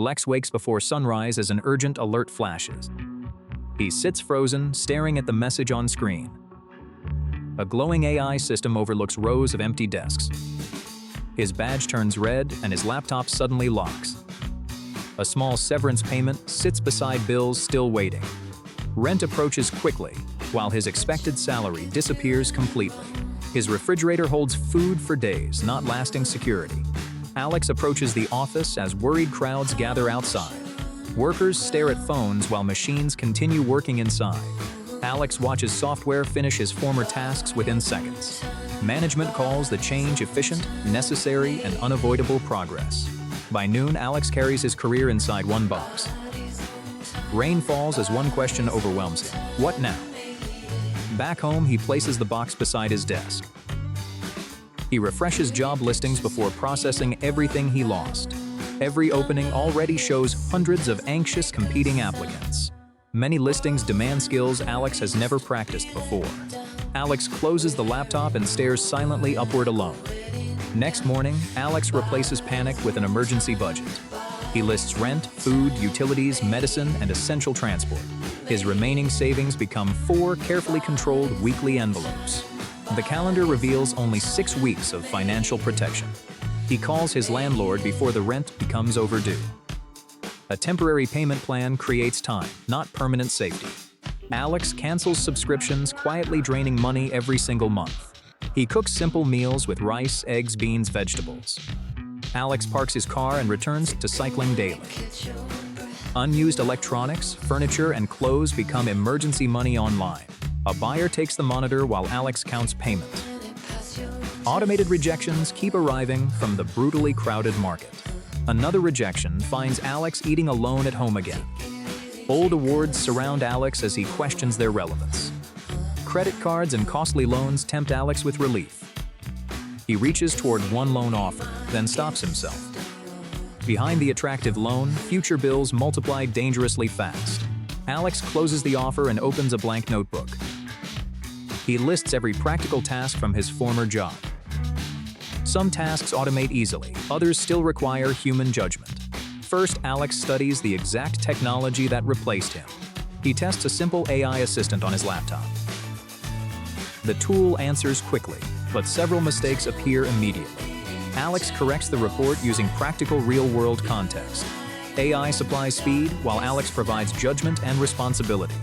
Lex wakes before sunrise as an urgent alert flashes. He sits frozen, staring at the message on screen. A glowing AI system overlooks rows of empty desks. His badge turns red and his laptop suddenly locks. A small severance payment sits beside bills still waiting. Rent approaches quickly, while his expected salary disappears completely. His refrigerator holds food for days, not lasting security. Alex approaches the office as worried crowds gather outside. Workers stare at phones while machines continue working inside. Alex watches software finish his former tasks within seconds. Management calls the change efficient, necessary, and unavoidable progress. By noon, Alex carries his career inside one box. Rain falls as one question overwhelms him. What now? Back home, he places the box beside his desk. He refreshes job listings before processing everything he lost. Every opening already shows hundreds of anxious competing applicants. Many listings demand skills Alex has never practiced before. Alex closes the laptop and stares silently upward alone. Next morning, Alex replaces panic with an emergency budget. He lists rent, food, utilities, medicine, and essential transport. His remaining savings become 4 carefully controlled weekly envelopes. The calendar reveals only 6 weeks of financial protection. He calls his landlord before the rent becomes overdue. A temporary payment plan creates time, not permanent safety. Alex cancels subscriptions, quietly draining money every single month. He cooks simple meals with rice, eggs, beans, vegetables. Alex parks his car and returns to cycling daily. Unused electronics, furniture, and clothes become emergency money online. A buyer takes the monitor while Alex counts payment. Automated rejections keep arriving from the brutally crowded market. Another rejection finds Alex eating alone at home again. Old awards surround Alex as he questions their relevance. Credit cards and costly loans tempt Alex with relief. He reaches toward one loan offer, then stops himself. Behind the attractive loan, future bills multiply dangerously fast. Alex closes the offer and opens a blank notebook. He lists every practical task from his former job. Some tasks automate easily, others still require human judgment. First, Alex studies the exact technology that replaced him. He tests a simple AI assistant on his laptop. The tool answers quickly, but several mistakes appear immediately. Alex corrects the report using practical real-world context. AI supplies speed, while Alex provides judgment and responsibility.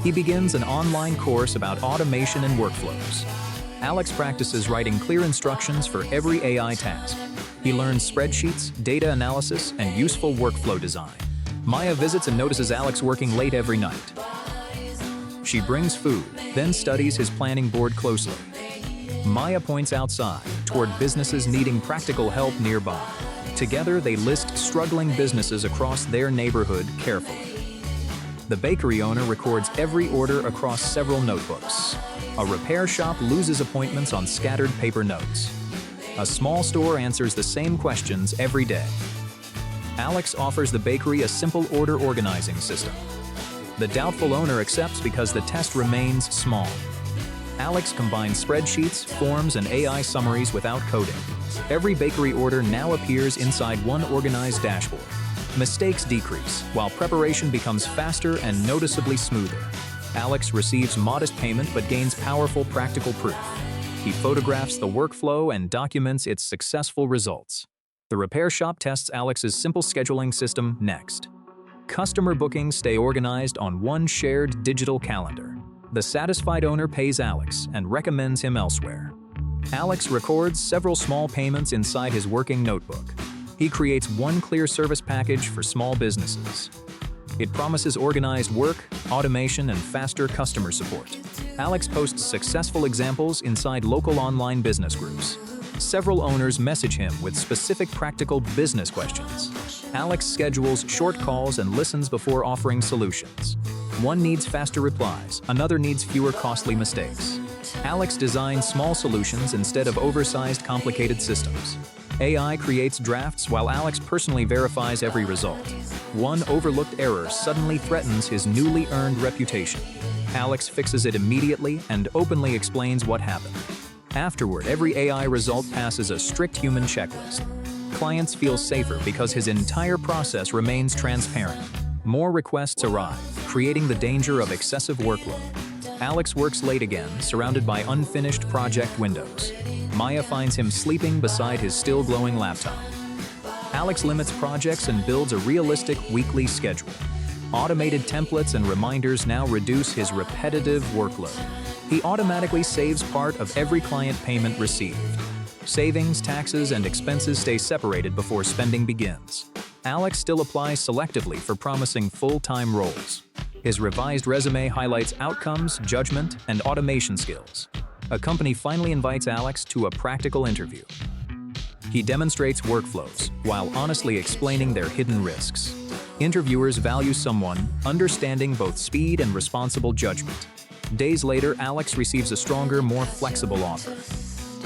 He begins an online course about automation and workflows. Alex practices writing clear instructions for every AI task. He learns spreadsheets, data analysis, and useful workflow design. Maya visits and notices Alex working late every night. She brings food, then studies his planning board closely. Maya points outside, toward businesses needing practical help nearby. Together, they list struggling businesses across their neighborhood carefully. The bakery owner records every order across several notebooks. A repair shop loses appointments on scattered paper notes. A small store answers the same questions every day. Alex offers the bakery a simple order organizing system. The doubtful owner accepts because the test remains small. Alex combines spreadsheets, forms, and AI summaries without coding. Every bakery order now appears inside one organized dashboard. Mistakes decrease, while preparation becomes faster and noticeably smoother. Alex receives modest payment but gains powerful practical proof. He photographs the workflow and documents its successful results. The repair shop tests Alex's simple scheduling system next. Customer bookings stay organized on one shared digital calendar. The satisfied owner pays Alex and recommends him elsewhere. Alex records several small payments inside his working notebook. He creates one clear service package for small businesses. It promises organized work, automation, and faster customer support. Alex posts successful examples inside local online business groups. Several owners message him with specific practical business questions. Alex schedules short calls and listens before offering solutions. One needs faster replies, another needs fewer costly mistakes. Alex designs small solutions instead of oversized, complicated systems. AI creates drafts while Alex personally verifies every result. One overlooked error suddenly threatens his newly earned reputation. Alex fixes it immediately and openly explains what happened. Afterward, every AI result passes a strict human checklist. clients feel safer because his entire process remains transparent. More requests arrive, creating the danger of excessive workload. Alex works late again, surrounded by unfinished project windows. Maya finds him sleeping beside his still glowing laptop. Alex limits projects and builds a realistic weekly schedule. Automated templates and reminders now reduce his repetitive workload. He automatically saves part of every client payment received. Savings, taxes, and expenses stay separated before spending begins. Alex still applies selectively for promising full-time roles. His revised resume highlights outcomes, judgment, and automation skills. A company finally invites Alex to a practical interview. He demonstrates workflows while honestly explaining their hidden risks. Interviewers value someone understanding both speed and responsible judgment. Days later, Alex receives a stronger, more flexible offer.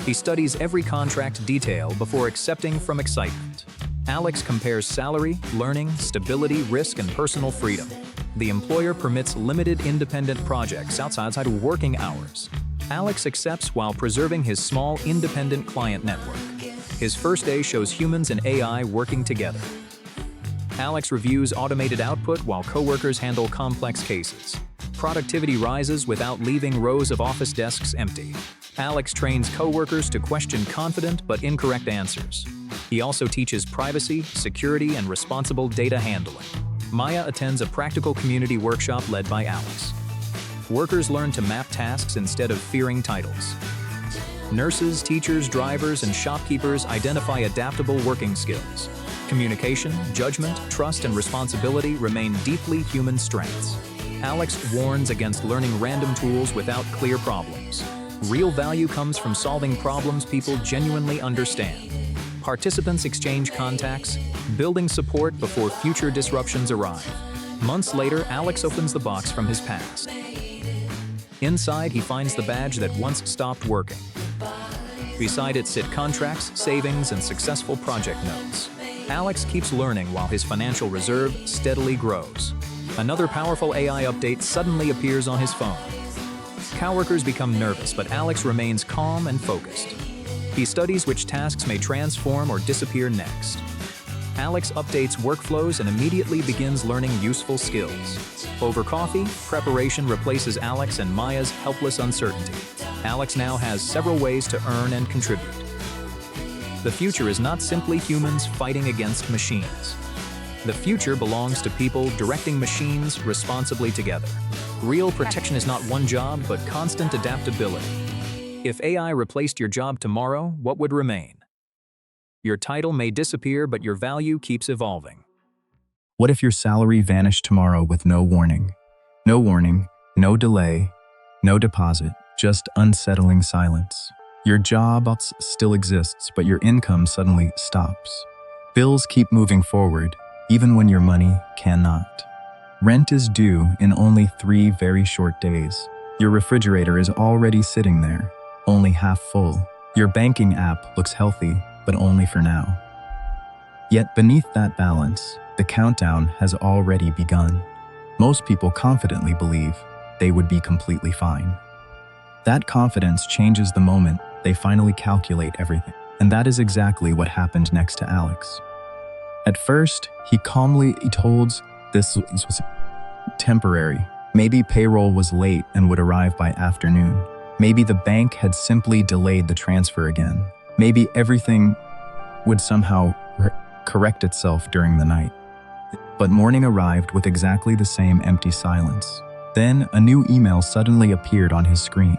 He studies every contract detail before accepting from excitement. Alex compares salary, learning, stability, risk, and personal freedom. The employer permits limited independent projects outside working hours. Alex accepts while preserving his small independent client network. His first day shows humans and AI working together. Alex reviews automated output while coworkers handle complex cases. Productivity rises without leaving rows of office desks empty. Alex trains coworkers to question confident but incorrect answers. He also teaches privacy, security, and responsible data handling. Maya attends a practical community workshop led by Alex. Workers learn to map tasks instead of fearing titles. Nurses, teachers, drivers, and shopkeepers identify adaptable working skills. Communication, judgment, trust, and responsibility remain deeply human strengths. Alex warns against learning random tools without clear problems. Real value comes from solving problems people genuinely understand. Participants exchange contacts, building support before future disruptions arrive. Months later, Alex opens the box from his past. Inside, he finds the badge that once stopped working. Beside it sit contracts, savings, and successful project notes. Alex keeps learning while his financial reserve steadily grows. Another powerful AI update suddenly appears on his phone. Coworkers become nervous, but Alex remains calm and focused. He studies which tasks may transform or disappear next. Alex updates workflows and immediately begins learning useful skills. Over coffee, preparation replaces Alex and Maya's helpless uncertainty. Alex now has several ways to earn and contribute. The future is not simply humans fighting against machines. The future belongs to people directing machines responsibly together. Real protection is not one job, but constant adaptability. If AI replaced your job tomorrow, what would remain? Your title may disappear, but your value keeps evolving. What if your salary vanished tomorrow with no warning? No warning, no delay, no deposit, just unsettling silence. Your job still exists, but your income suddenly stops. Bills keep moving forward, even when your money cannot. Rent is due in only 3 very short days. Your refrigerator is already sitting there, only half full. Your banking app looks healthy, but only for now. Yet beneath that balance, the countdown has already begun. Most people confidently believe they would be completely fine. That confidence changes the moment they finally calculate everything. And that is exactly what happened next to Alex. At first, he calmly told this was temporary. Maybe payroll was late and would arrive by afternoon. Maybe the bank had simply delayed the transfer again. Maybe everything would somehow correct itself during the night. But morning arrived with exactly the same empty silence. Then a new email suddenly appeared on his screen.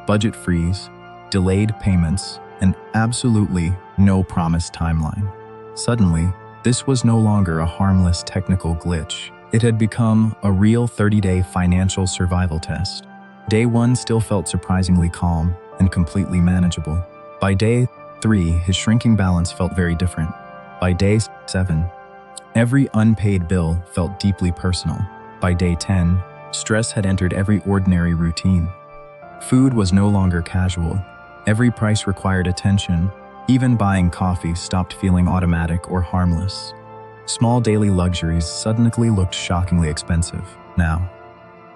Budget freeze, delayed payments, and absolutely no promised timeline. Suddenly, this was no longer a harmless technical glitch. It had become a real 30-day financial survival test. Day 1 still felt surprisingly calm and completely manageable. By day 3, his shrinking balance felt very different. By day 7, every unpaid bill felt deeply personal. By day 10, stress had entered every ordinary routine. Food was no longer casual. Every price required attention. Even buying coffee stopped feeling automatic or harmless. Small daily luxuries suddenly looked shockingly expensive. Now,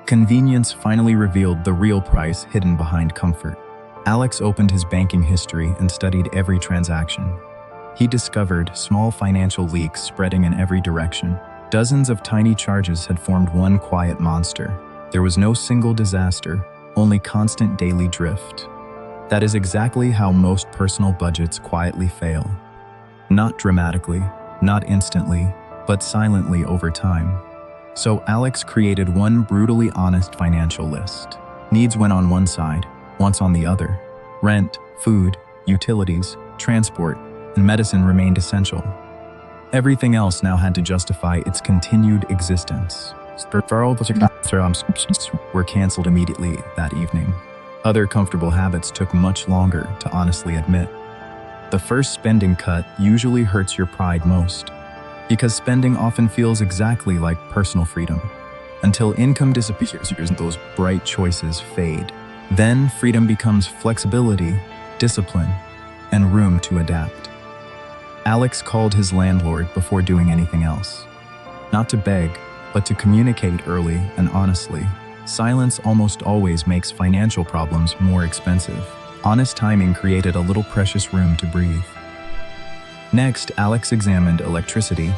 convenience finally revealed the real price hidden behind comfort. Alex opened his banking history and studied every transaction. he discovered small financial leaks spreading in every direction. Dozens of tiny charges had formed one quiet monster. There was no single disaster, only constant daily drift. That is exactly how most personal budgets quietly fail. Not dramatically, not instantly, but silently over time. So Alex created one brutally honest financial list. Needs went on one side, wants on the other. Rent, food, utilities, transport, and medicine remained essential. Everything else now had to justify its continued existence. Were canceled immediately that evening. Other comfortable habits took much longer to honestly admit. The first spending cut usually hurts your pride most, because spending often feels exactly like personal freedom. Until income disappears and those bright choices fade. Then freedom becomes flexibility, discipline, and room to adapt. Alex called his landlord before doing anything else. Not to beg, but to communicate early and honestly. Silence almost always makes financial problems more expensive. Honest timing created a little precious room to breathe. Next, Alex examined electricity,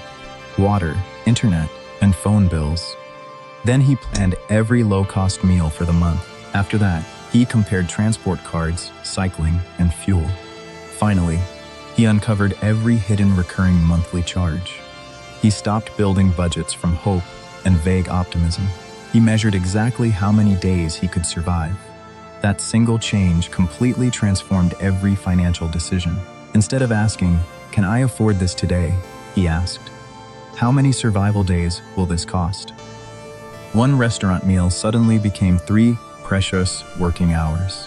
water, internet, and phone bills. Then he planned every low-cost meal for the month. After that, he compared transport cards, cycling, and fuel. Finally, he uncovered every hidden recurring monthly charge. He stopped building budgets from hope and vague optimism. He measured exactly how many days he could survive. That single change completely transformed every financial decision. Instead of asking, "Can I afford this today?" he asked, "How many survival days will this cost?" One restaurant meal suddenly became 3 precious working hours.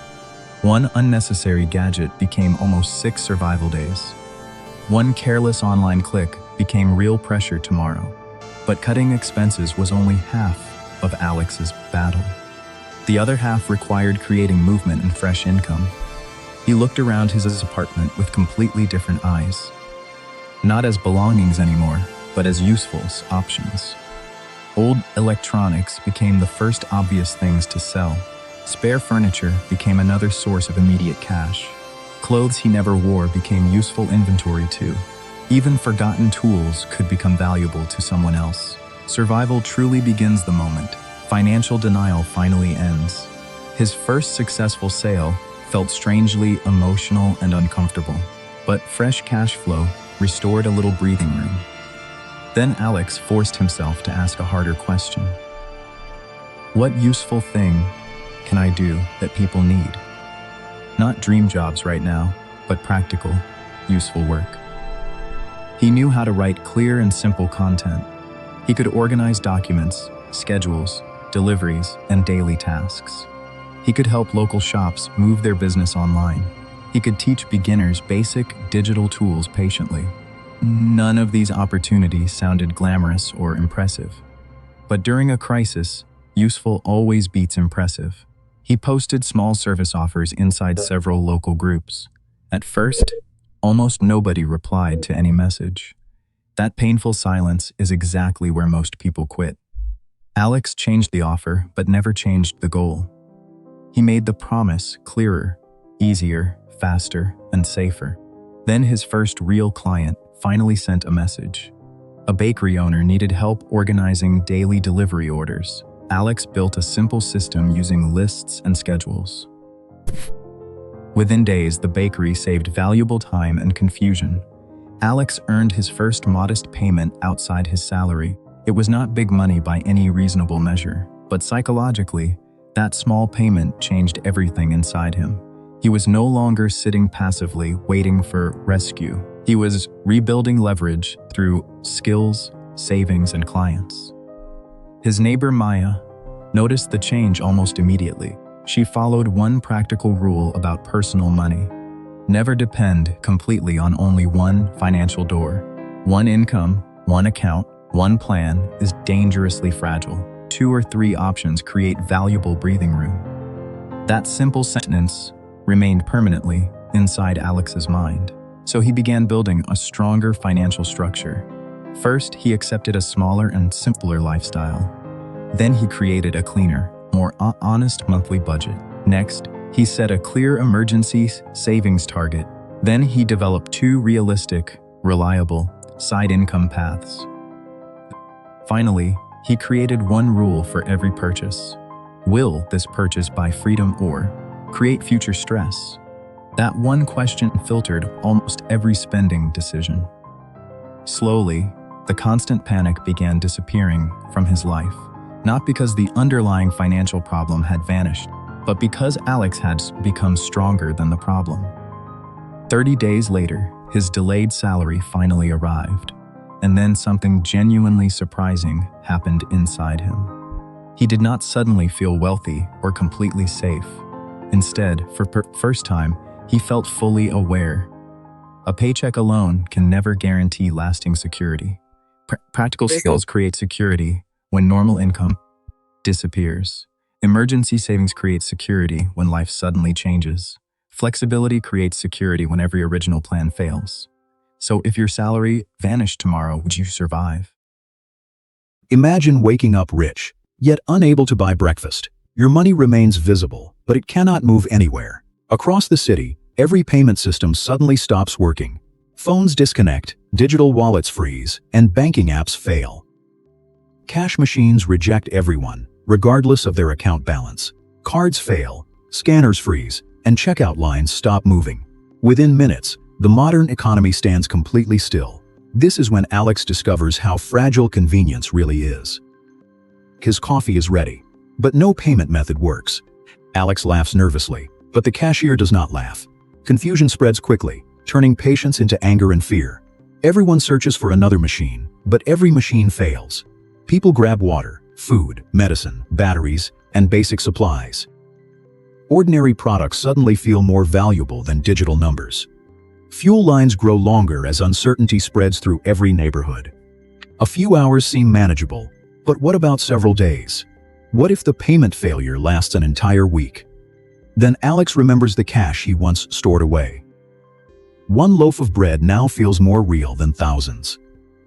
One unnecessary gadget became almost 6 survival days. One careless online click became real pressure tomorrow. But cutting expenses was only half of Alex's battle. The other half required creating movement and fresh income. He looked around his apartment with completely different eyes. Not as belongings anymore, but as useful options. Old electronics became the first obvious things to sell. Spare furniture became another source of immediate cash. Clothes he never wore became useful inventory too. Even forgotten tools could become valuable to someone else. Survival truly begins the moment financial denial finally ends. His first successful sale felt strangely emotional and uncomfortable, but fresh cash flow restored a little breathing room. Then Alex forced himself to ask a harder question. What useful thing can I do that people need? Not dream jobs right now, but practical, useful work. He knew how to write clear and simple content. He could organize documents, schedules, deliveries, and daily tasks. He could help local shops move their business online. He could teach beginners basic digital tools patiently. None of these opportunities sounded glamorous or impressive. But during a crisis, useful always beats impressive. He posted small service offers inside several local groups. At first, almost nobody replied to any message. That painful silence is exactly where most people quit. Alex changed the offer, but never changed the goal. He made the promise clearer, easier, faster, and safer. Then his first real client finally sent a message. A bakery owner needed help organizing daily delivery orders. Alex built a simple system using lists and schedules. Within days, the bakery saved valuable time and confusion. Alex earned his first modest payment outside his salary. It was not big money by any reasonable measure, but psychologically, that small payment changed everything inside him. He was no longer sitting passively, waiting for rescue. He was rebuilding leverage through skills, savings, and clients. His neighbor Maya noticed the change almost immediately. She followed one practical rule about personal money. Never depend completely on only one financial door. One income, one account, one plan is dangerously fragile. 2 or 3 options create valuable breathing room. That simple sentence remained permanently inside Alex's mind. So he began building a stronger financial structure. First, he accepted a smaller and simpler lifestyle. Then he created a cleaner, more honest monthly budget. Next, he set a clear emergency savings target, Then he developed two realistic, reliable, side income paths. Finally, he created one rule for every purchase. Will this purchase buy freedom or create future stress? That one question filtered almost every spending decision. Slowly, the constant panic began disappearing from his life, not because the underlying financial problem had vanished, but because Alex had become stronger than the problem. 30 days later, his delayed salary finally arrived, and then something genuinely surprising happened inside him. He did not suddenly feel wealthy or completely safe. Instead, for the first time, he felt fully aware. A paycheck alone can never guarantee lasting security. Practical skills create security when normal income disappears. Emergency savings create security when life suddenly changes. Flexibility creates security when every original plan fails. So if your salary vanished tomorrow, would you survive? Imagine waking up rich, yet unable to buy breakfast. Your money remains visible, but it cannot move anywhere. Across the city, every payment system suddenly stops working. Phones disconnect, digital wallets freeze, and banking apps fail. Cash machines reject everyone, regardless of their account balance. Cards fail, scanners freeze, and checkout lines stop moving. Within minutes, the modern economy stands completely still. This is when Alex discovers how fragile convenience really is. His coffee is ready, but no payment method works. Alex laughs nervously, but the cashier does not laugh. Confusion spreads quickly, turning patience into anger and fear. Everyone searches for another machine, but every machine fails. People grab water, food, medicine, batteries, and basic supplies. Ordinary products suddenly feel more valuable than digital numbers. Fuel lines grow longer as uncertainty spreads through every neighborhood. A few hours seem manageable, but what about several days? What if the payment failure lasts an entire week? Then Alex remembers the cash he once stored away. One loaf of bread now feels more real than thousands.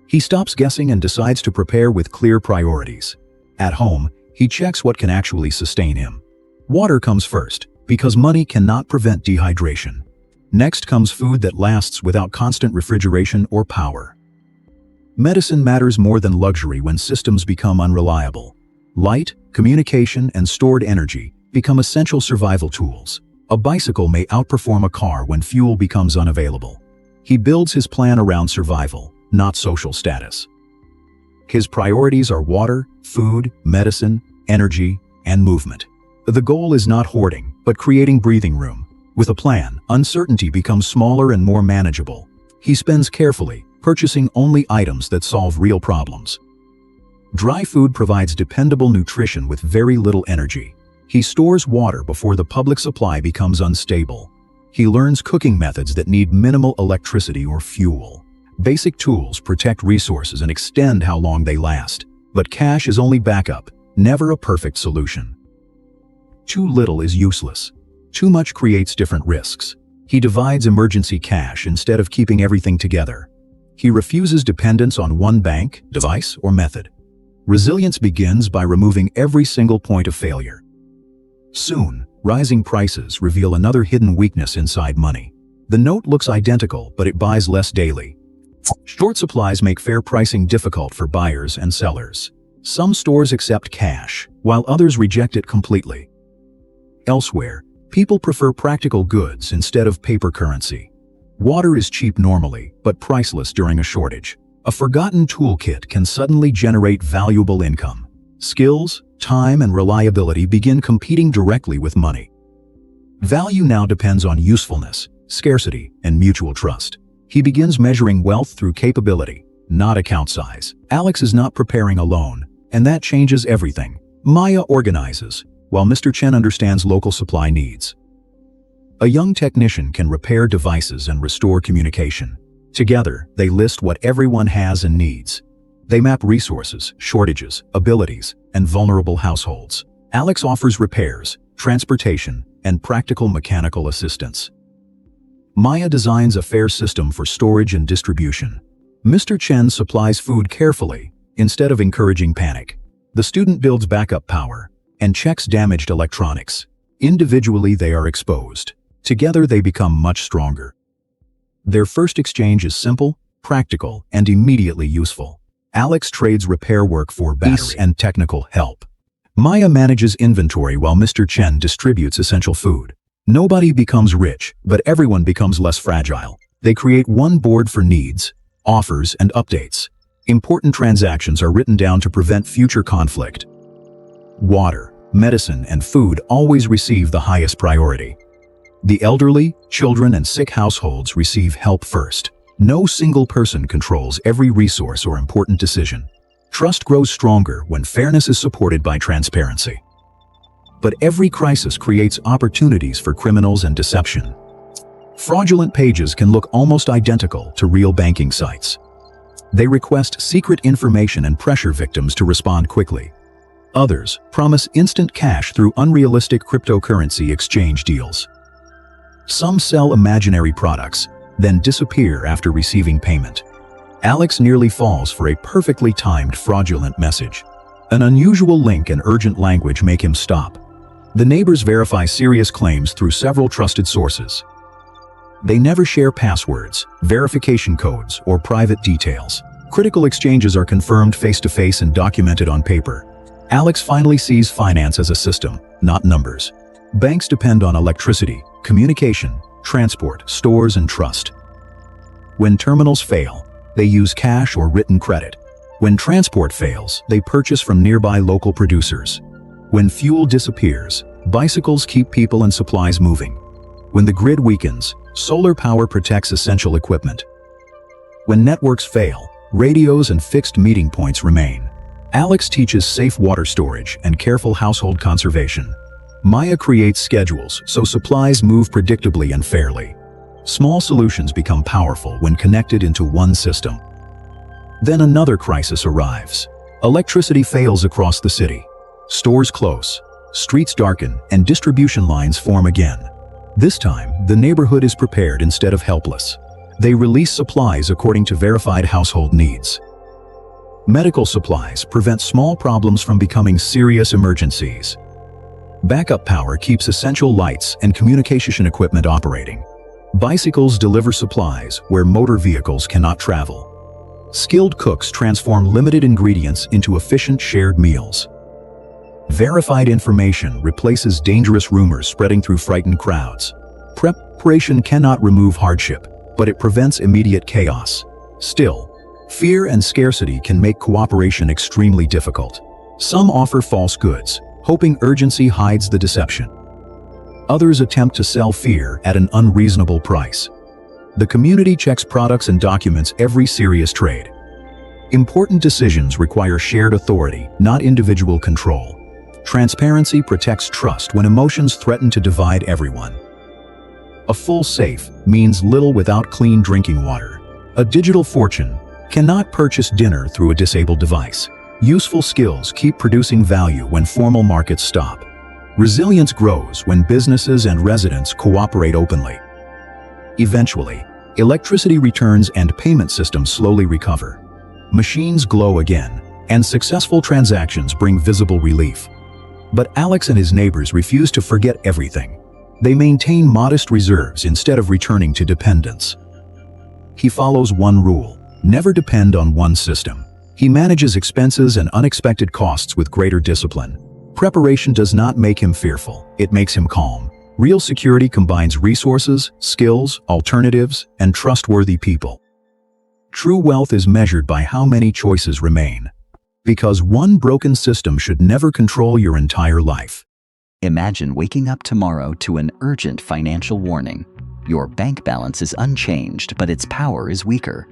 He stops guessing and decides to prepare with clear priorities. At home, he checks what can actually sustain him. Water comes first, because money cannot prevent dehydration. Next comes food that lasts without constant refrigeration or power. Medicine matters more than luxury when systems become unreliable. Light, communication, and stored energy become essential survival tools. A bicycle may outperform a car when fuel becomes unavailable. He builds his plan around survival, not social status. His priorities are water, food, medicine, energy, and movement. The goal is not hoarding, but creating breathing room. With a plan, uncertainty becomes smaller and more manageable. He spends carefully, purchasing only items that solve real problems. Dry food provides dependable nutrition with very little energy. He stores water before the public supply becomes unstable. He learns cooking methods that need minimal electricity or fuel. Basic tools protect resources and extend how long they last. But cash is only backup, never a perfect solution. Too little is useless. Too much creates different risks. He divides emergency cash instead of keeping everything together. He refuses dependence on one bank, device, or method. Resilience begins by removing every single point of failure. Soon, rising prices reveal another hidden weakness inside money. The note looks identical, but it buys less daily. Short supplies make fair pricing difficult for buyers and sellers. Some stores accept cash, while others reject it completely. Elsewhere, people prefer practical goods instead of paper currency. Water is cheap normally, but priceless during a shortage. A forgotten toolkit can suddenly generate valuable income. Skills, time, and reliability begin competing directly with money. Value now depends on usefulness, scarcity, and mutual trust. He begins measuring wealth through capability, not account size. Alex is not preparing alone, and that changes everything. Maya organizes, while Mr. Chen understands local supply needs. A young technician can repair devices and restore communication. Together, they list what everyone has and needs. They map resources, shortages, abilities, and vulnerable households. Alex offers repairs, transportation, and practical mechanical assistance. Maya designs a fair system for storage and distribution. Mr. Chen supplies food carefully, instead of encouraging panic. The student builds backup power and checks damaged electronics. Individually, they are exposed. Together, they become much stronger. Their first exchange is simple, practical, and immediately useful. Alex trades repair work for battery and technical help. Maya manages inventory while Mr. Chen distributes essential food. Nobody becomes rich, but everyone becomes less fragile. They create one board for needs, offers, and updates. Important transactions are written down to prevent future conflict. Water, medicine, and food always receive the highest priority. The elderly, children, and sick households receive help first. No single person controls every resource or important decision. Trust grows stronger when fairness is supported by transparency. But every crisis creates opportunities for criminals and deception. Fraudulent pages can look almost identical to real banking sites. They request secret information and pressure victims to respond quickly. Others promise instant cash through unrealistic cryptocurrency exchange deals. Some sell imaginary products, then disappear after receiving payment. Alex nearly falls for a perfectly timed fraudulent message. An unusual link and urgent language make him stop. The neighbors verify serious claims through several trusted sources. They never share passwords, verification codes, or private details. Critical exchanges are confirmed face-to-face and documented on paper. Alex finally sees finance as a system, not numbers. Banks depend on electricity, communication, transport, stores, and trust. When terminals fail, they use cash or written credit. When transport fails, they purchase from nearby local producers. When fuel disappears, bicycles keep people and supplies moving. When the grid weakens, solar power protects essential equipment. When networks fail, radios and fixed meeting points remain. Alex teaches safe water storage and careful household conservation. Maya creates schedules so supplies move predictably and fairly. Small solutions become powerful when connected into one system. Then another crisis arrives. Electricity fails across the city. Stores close, streets darken, and distribution lines form again. This time, the neighborhood is prepared instead of helpless. They release supplies according to verified household needs. Medical supplies prevent small problems from becoming serious emergencies. Backup power keeps essential lights and communication equipment operating. Bicycles deliver supplies where motor vehicles cannot travel. Skilled cooks transform limited ingredients into efficient shared meals. Verified information replaces dangerous rumors spreading through frightened crowds. Preparation cannot remove hardship, but it prevents immediate chaos. Still, fear and scarcity can make cooperation extremely difficult. Some offer false goods, hoping urgency hides the deception. Others attempt to sell fear at an unreasonable price. The community checks products and documents every serious trade. Important decisions require shared authority, not individual control. Transparency protects trust when emotions threaten to divide everyone. A full safe means little without clean drinking water. A digital fortune cannot purchase dinner through a disabled device. Useful skills keep producing value when formal markets stop. Resilience grows when businesses and residents cooperate openly. Eventually, electricity returns and payment systems slowly recover. Machines glow again, and successful transactions bring visible relief. But Alex and his neighbors refuse to forget everything. They maintain modest reserves instead of returning to dependence. He follows one rule: never depend on one system. He manages expenses and unexpected costs with greater discipline. Preparation does not make him fearful, it makes him calm. Real security combines resources, skills, alternatives, and trustworthy people. True wealth is measured by how many choices remain. Because one broken system should never control your entire life. Imagine waking up tomorrow to an urgent financial warning. Your bank balance is unchanged, but its power is weaker.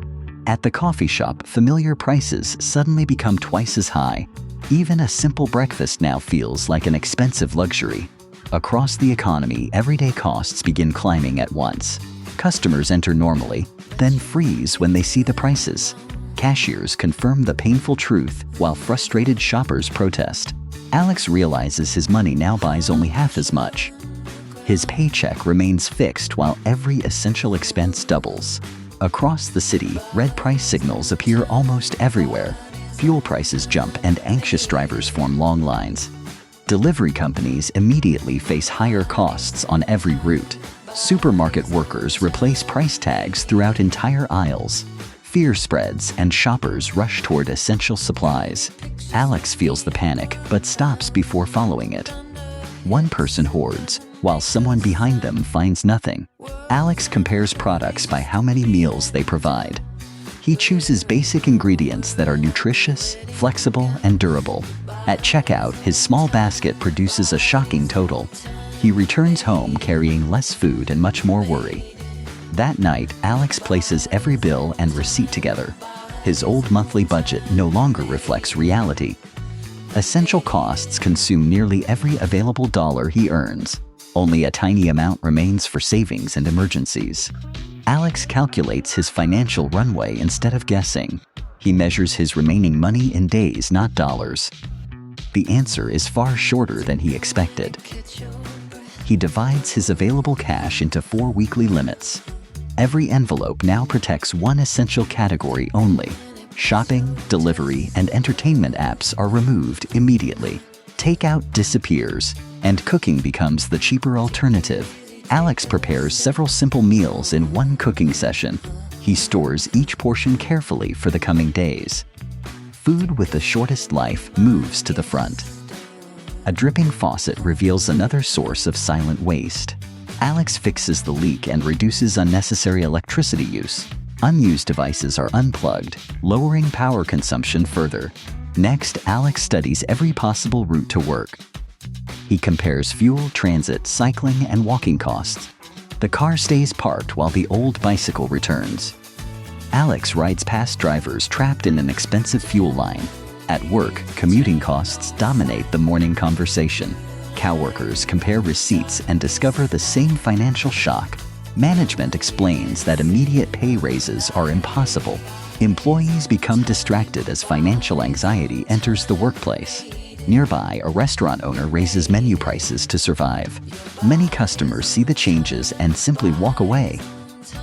At the coffee shop, familiar prices suddenly become twice as high. Even a simple breakfast now feels like an expensive luxury. Across the economy, everyday costs begin climbing at once. Customers enter normally, then freeze when they see the prices. Cashiers confirm the painful truth while frustrated shoppers protest. Alex realizes his money now buys only half as much. His paycheck remains fixed while every essential expense doubles. Across the city, red price signals appear almost everywhere. Fuel prices jump and anxious drivers form long lines. Delivery companies immediately face higher costs on every route. Supermarket workers replace price tags throughout entire aisles. Fear spreads and shoppers rush toward essential supplies. Alex feels the panic but stops before following it. One person hoards, while someone behind them finds nothing. Alex compares products by how many meals they provide. He chooses basic ingredients that are nutritious, flexible, and durable. At checkout, his small basket produces a shocking total. He returns home carrying less food and much more worry. That night, Alex places every bill and receipt together. His old monthly budget no longer reflects reality. Essential costs consume nearly every available dollar he earns. Only a tiny amount remains for savings and emergencies. Alex calculates his financial runway instead of guessing. He measures his remaining money in days, not dollars. The answer is far shorter than he expected. He divides his available cash into 4 weekly limits. Every envelope now protects one essential category only. Shopping, delivery, and entertainment apps are removed immediately. Takeout disappears, and cooking becomes the cheaper alternative. Alex prepares several simple meals in one cooking session. He stores each portion carefully for the coming days. Food with the shortest life moves to the front. A dripping faucet reveals another source of silent waste. Alex fixes the leak and reduces unnecessary electricity use. Unused devices are unplugged, lowering power consumption further. Next, Alex studies every possible route to work. He compares fuel, transit, cycling, and walking costs. The car stays parked while the old bicycle returns. Alex rides past drivers trapped in an expensive fuel line. At work, commuting costs dominate the morning conversation. Coworkers compare receipts and discover the same financial shock. Management explains that immediate pay raises are impossible. Employees become distracted as financial anxiety enters the workplace. Nearby, a restaurant owner raises menu prices to survive. Many customers see the changes and simply walk away.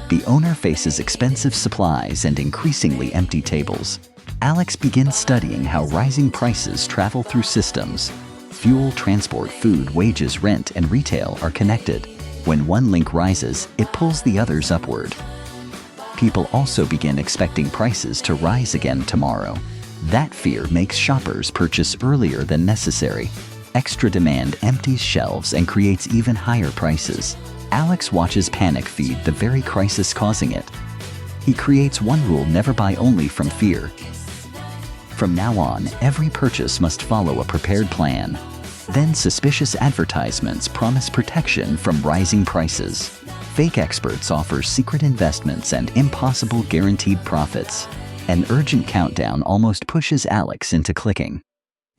The owner faces expensive supplies and increasingly empty tables. Alex begins studying how rising prices travel through systems. Fuel, transport, food, wages, rent, and retail are connected. When one link rises, it pulls the others upward. People also begin expecting prices to rise again tomorrow. That fear makes shoppers purchase earlier than necessary. Extra demand empties shelves and creates even higher prices. Alex watches panic feed the very crisis causing it. He creates one rule: never buy only from fear. From now on, every purchase must follow a prepared plan. Then suspicious advertisements promise protection from rising prices. Fake experts offer secret investments and impossible guaranteed profits. An urgent countdown almost pushes Alex into clicking.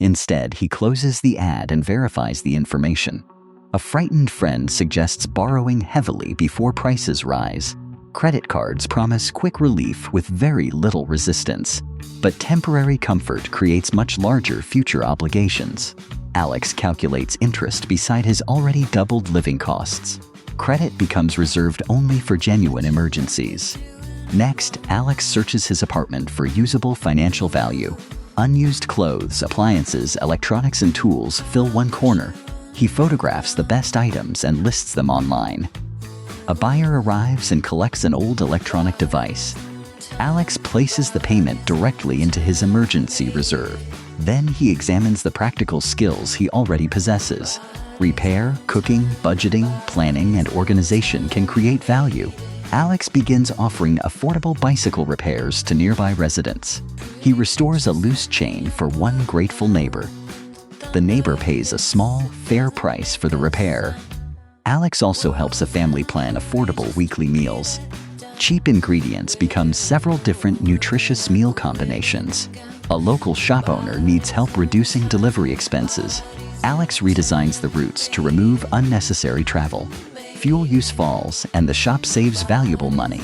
Instead, he closes the ad and verifies the information. A frightened friend suggests borrowing heavily before prices rise. Credit cards promise quick relief with very little resistance. But temporary comfort creates much larger future obligations. Alex calculates interest beside his already doubled living costs. Credit becomes reserved only for genuine emergencies. Next, Alex searches his apartment for usable financial value. Unused clothes, appliances, electronics, and tools fill one corner. He photographs the best items and lists them online. A buyer arrives and collects an old electronic device. Alex places the payment directly into his emergency reserve. Then he examines the practical skills he already possesses. Repair, cooking, budgeting, planning, and organization can create value. Alex begins offering affordable bicycle repairs to nearby residents. He restores a loose chain for one grateful neighbor. The neighbor pays a small, fair price for the repair. Alex also helps a family plan affordable weekly meals. Cheap ingredients become several different nutritious meal combinations. A local shop owner needs help reducing delivery expenses. Alex redesigns the routes to remove unnecessary travel. Fuel use falls, and the shop saves valuable money.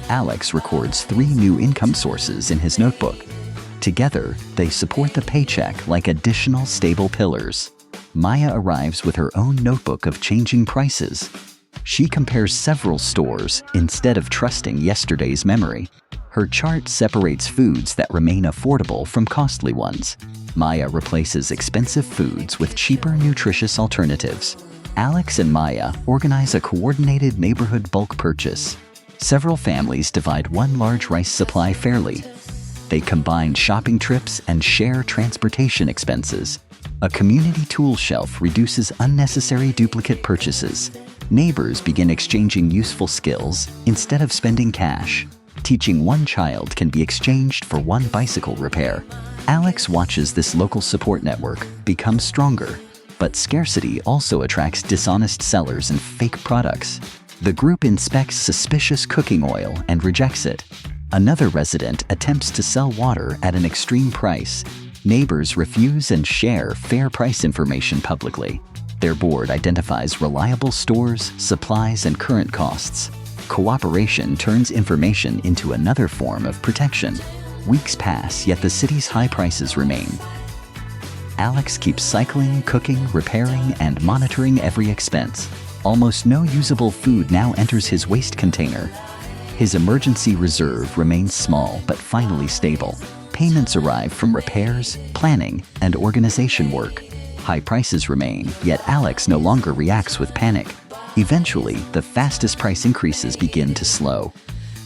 Alex records 3 new income sources in his notebook. Together, they support the paycheck like additional stable pillars. Maya arrives with her own notebook of changing prices. She compares several stores instead of trusting yesterday's memory. Her chart separates foods that remain affordable from costly ones. Maya replaces expensive foods with cheaper, nutritious alternatives. Alex and Maya organize a coordinated neighborhood bulk purchase. Several families divide one large rice supply fairly. They combine shopping trips and share transportation expenses. A community tool shelf reduces unnecessary duplicate purchases. Neighbors begin exchanging useful skills instead of spending cash. Teaching one child can be exchanged for one bicycle repair. Alex watches this local support network become stronger. But scarcity also attracts dishonest sellers and fake products. The group inspects suspicious cooking oil and rejects it. Another resident attempts to sell water at an extreme price. Neighbors refuse and share fair price information publicly. Their board identifies reliable stores, supplies, and current costs. Cooperation turns information into another form of protection. Weeks pass, yet the city's high prices remain. Alex keeps cycling, cooking, repairing, and monitoring every expense. Almost no usable food now enters his waste container. His emergency reserve remains small but finally stable. Payments arrive from repairs, planning, and organization work. High prices remain, yet Alex no longer reacts with panic. Eventually, the fastest price increases begin to slow.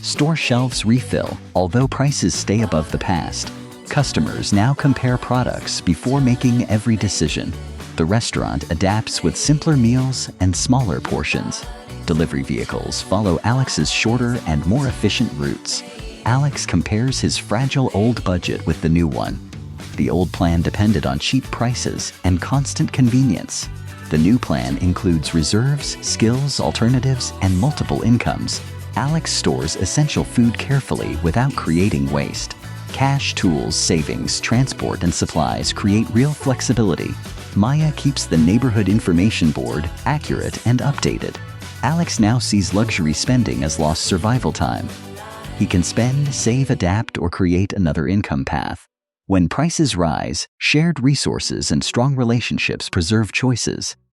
Store shelves refill, although prices stay above the past. Customers now compare products before making every decision. The restaurant adapts with simpler meals and smaller portions. Delivery vehicles follow Alex's shorter and more efficient routes. Alex compares his fragile old budget with the new one. The old plan depended on cheap prices and constant convenience. The new plan includes reserves, skills, alternatives, and multiple incomes. Alex stores essential food carefully without creating waste. Cash, tools, savings, transport, and supplies create real flexibility. Maya keeps the neighborhood information board accurate and updated. Alex now sees luxury spending as lost survival time. He can spend, save, adapt, or create another income path. When prices rise, shared resources and strong relationships preserve choices.